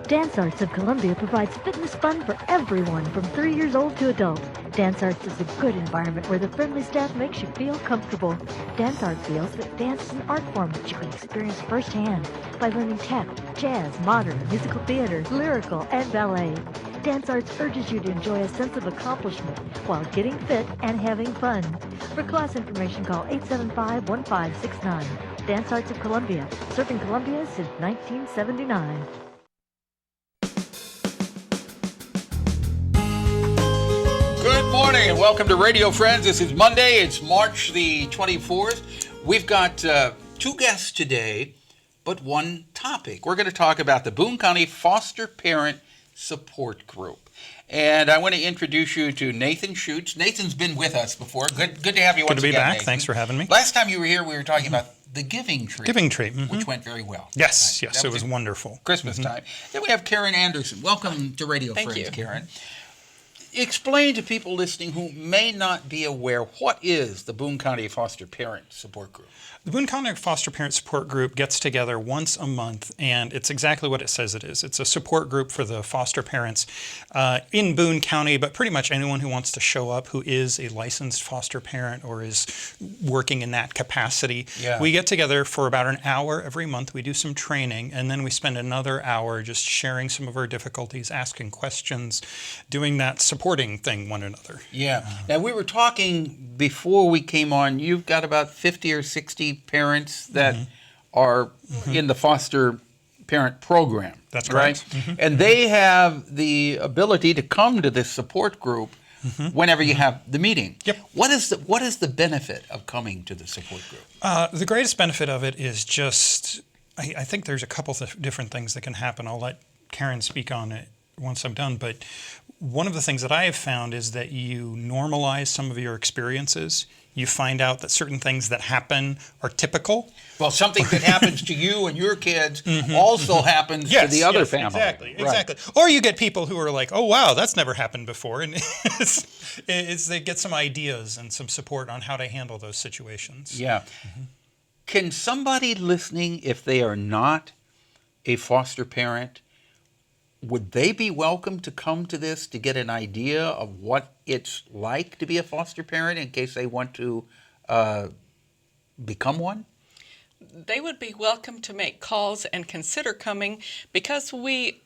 Dance Arts of Columbia provides fitness fun for everyone from 3 years old to adult. Dance Arts is a good environment where the friendly staff makes you feel comfortable. Dance Arts feels that dance is an art form that you can experience firsthand by learning tap, jazz, modern, musical theater, lyrical, and ballet. Dance Arts urges you to enjoy a sense of accomplishment while getting fit and having fun. For class information, call 875-1569. Dance Arts of Columbia, serving Columbia since 1979. Good morning and welcome to Radio Friends. This is Monday. It's March the 24th. We've got two guests today, but one topic. We're going to talk about the Boone County Foster Parent Support Group. And I want to introduce you to Nathan Schuetze. Nathan's been with us before. Good to have you once again, Good to be back. Nathan. Thanks for having me. Last time you were here, we were talking about the Giving Tree. Giving Tree. Which went very well. Yes, it was wonderful. Christmas time. Then we have Karen Anderson. Welcome to Radio Friends, Thank you. Karen. Explain to people listening who may not be aware, what is the Boone County Foster Parent Support Group? The Boone County Foster Parent Support Group gets together once a month, and it's exactly what it says it is. It's a support group for the foster parents in Boone County, but pretty much anyone who wants to show up who is a licensed foster parent or is working in that capacity. Yeah. We get together for about an hour every month. We do some training, and then we spend another hour just sharing some of our difficulties, asking questions, doing that supporting thing one another. Yeah. Now, we were talking before we came on, you've got about 50 or 60 parents that are in the foster parent program. That's right. correct. And they have the ability to come to this support group whenever you have the meeting. Yep. What is the benefit of coming to the support group? The greatest benefit of it is just, I think there's a couple of different things that can happen. I'll let Karen speak on it once I'm done, but one of the things that I have found is that you normalize some of your experiences. You find out that certain things that happen are typical. Well, something that happens to you and your kids also happens to the other family. Exactly, Right. exactly. Or you get people who are like, oh, wow, that's never happened before. And they get some ideas and some support on how to handle those situations. Yeah. Can somebody listening, if they are not a foster parent, would they be welcome to come to this to get an idea of what it's like to be a foster parent in case they want to become one? They would be welcome to make calls and consider coming because we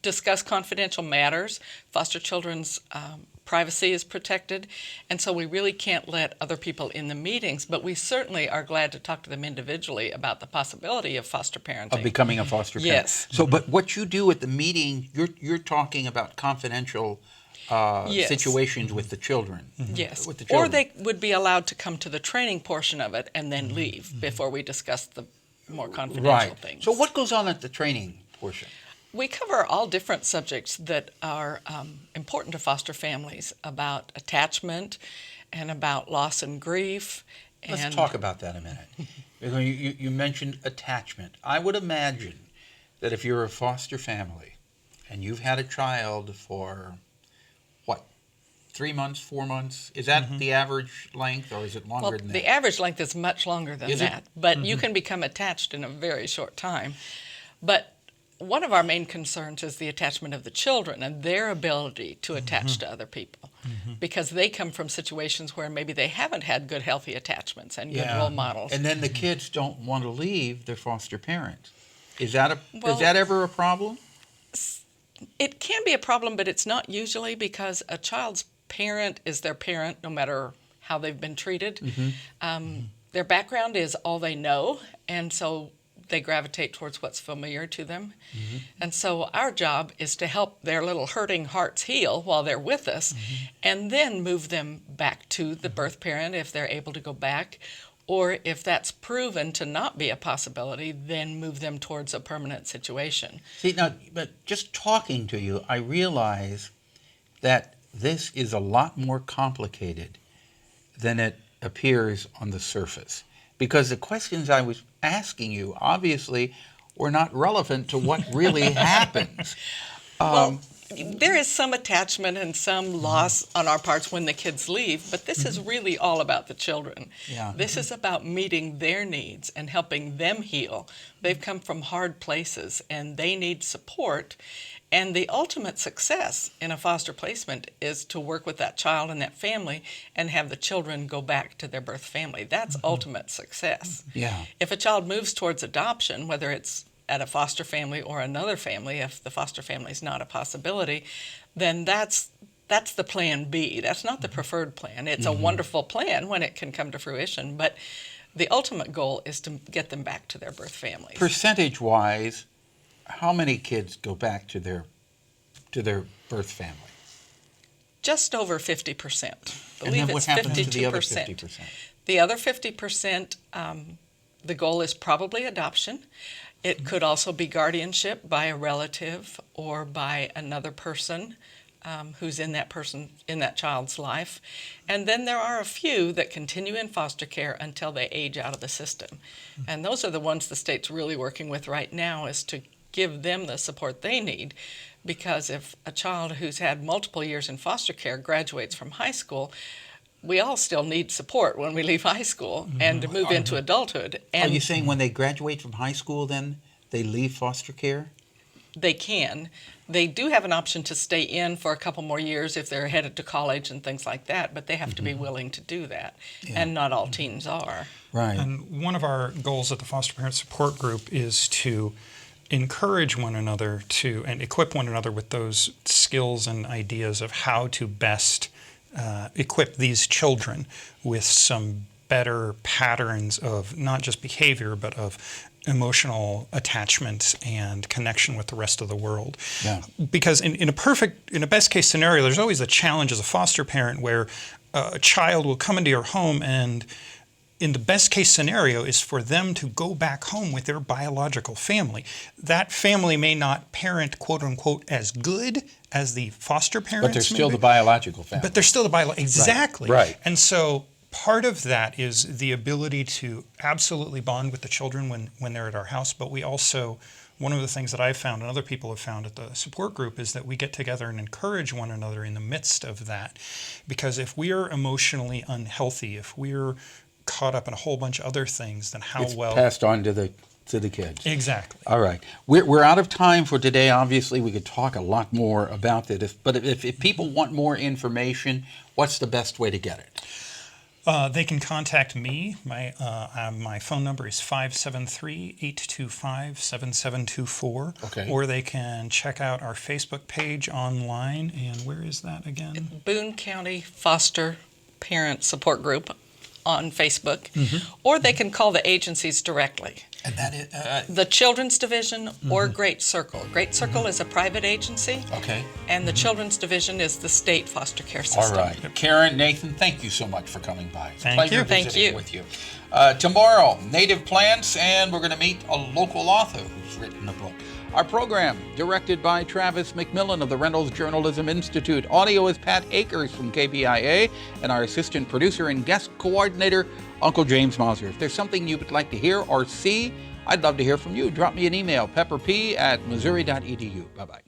discuss confidential matters. Foster children's privacy is protected, and so we really can't let other people in the meetings, but we certainly are glad to talk to them individually about the possibility of foster parenting. Of becoming a foster parent? Yes. So, but what you do at the meeting, you're talking about confidential Yes. situations with the children. Yes, With the or children. they would be allowed to come to the training portion of it and then leave before we discuss the more confidential Right. things. So what goes on at the training portion? We cover all different subjects that are important to foster families, about attachment and about loss and grief. Let's talk about that a minute. You mentioned attachment. I would imagine that if you're a foster family and you've had a child for, 3 months, 4 months? Is that the average length, or is it longer than that? The average length is much longer than Is it? that, but you can become attached in a very short time. But one of our main concerns is the attachment of the children and their ability to attach to other people, because they come from situations where maybe they haven't had good, healthy attachments and good role models. And then the kids don't want to leave their foster parent. Is that Well- is that ever a problem? It can be a problem, but it's not usually, because a child's parent is their parent no matter how they've been treated. Their background is all they know, and so they gravitate towards what's familiar to them. And so our job is to help their little hurting hearts heal while they're with us, and then move them back to the birth parent if they're able to go back, or if that's proven to not be a possibility, then move them towards a permanent situation. See, now, but just talking to you, I realize that this is a lot more complicated than it appears on the surface. Because the questions I was asking you obviously were not relevant to what really happens. There is some attachment and some loss on our parts when the kids leave, but this is really all about the children. Yeah. This is about meeting their needs and helping them heal. They've come from hard places and they need support. And the ultimate success in a foster placement is to work with that child and that family and have the children go back to their birth family. That's ultimate success. Yeah. If a child moves towards adoption, whether it's at a foster family or another family, if the foster family is not a possibility, then that's the plan B. That's not the preferred plan. It's a wonderful plan when it can come to fruition, but the ultimate goal is to get them back to their birth families. Percentage-wise, how many kids go back to their birth family? Just over 50%. And Believe then what it's happens 52%. to the other 50%? The other 50%, the goal is probably adoption. It could also be guardianship by a relative or by another person who's in that child's life. And then there are a few that continue in foster care until they age out of the system. And those are the ones the state's really working with right now, is to give them the support they need. Because if a child who's had multiple years in foster care graduates from high school, we all still need support when we leave high school and to move into adulthood. And Are you saying when they graduate from high school, then they leave foster care? they can. They do have an option to stay in for a couple more years if they're headed to college and things like that, but they have to be willing to do that. Yeah. And not all teens are. Right. And one of our goals at the Foster Parent Support Group is to encourage one another to and equip one another with those skills and ideas of how to best equip these children with some better patterns of not just behavior but of emotional attachment and connection with the rest of the world. Yeah. Because in a best case scenario, there's always a challenge as a foster parent where a child will come into your home, and in the best case scenario is for them to go back home with their biological family. That family may not parent, quote unquote, as good as the foster parents. But they're still maybe, the biological family. but they're still the biological. Exactly. Right. And so part of that is the ability to absolutely bond with the children when they're at our house. But we also, one of the things that I've found and other people have found at the support group is that we get together and encourage one another in the midst of that. Because if we are emotionally unhealthy, if we're caught up in a whole bunch of other things, then how it's well passed on to the kids. Exactly. All right. We're out of time for today. Obviously, we could talk a lot more about it. But if people want more information, what's the best way to get it? They can contact me. My phone number is 573-825-7724. Okay. Or they can check out our Facebook page online. And where is that again? Boone County Foster Parent Support Group on Facebook, or they can call the agencies directly. And that is The Children's Division or Great Circle. Great Circle is a private agency, okay. and the Children's Division is the state foster care system. All right. Karen, Nathan, thank you so much for coming by. It's a Thank pleasure you. Thank visiting you. with you. Tomorrow, native plants, and we're going to meet a local author who's written a book. Our program, directed by Travis McMillan of the Reynolds Journalism Institute. Audio is Pat Akers from KBIA, and our assistant producer and guest coordinator, Uncle James Mauser. If there's something you would like to hear or see, I'd love to hear from you. Drop me an email, pepperp@missouri.edu. Bye-bye.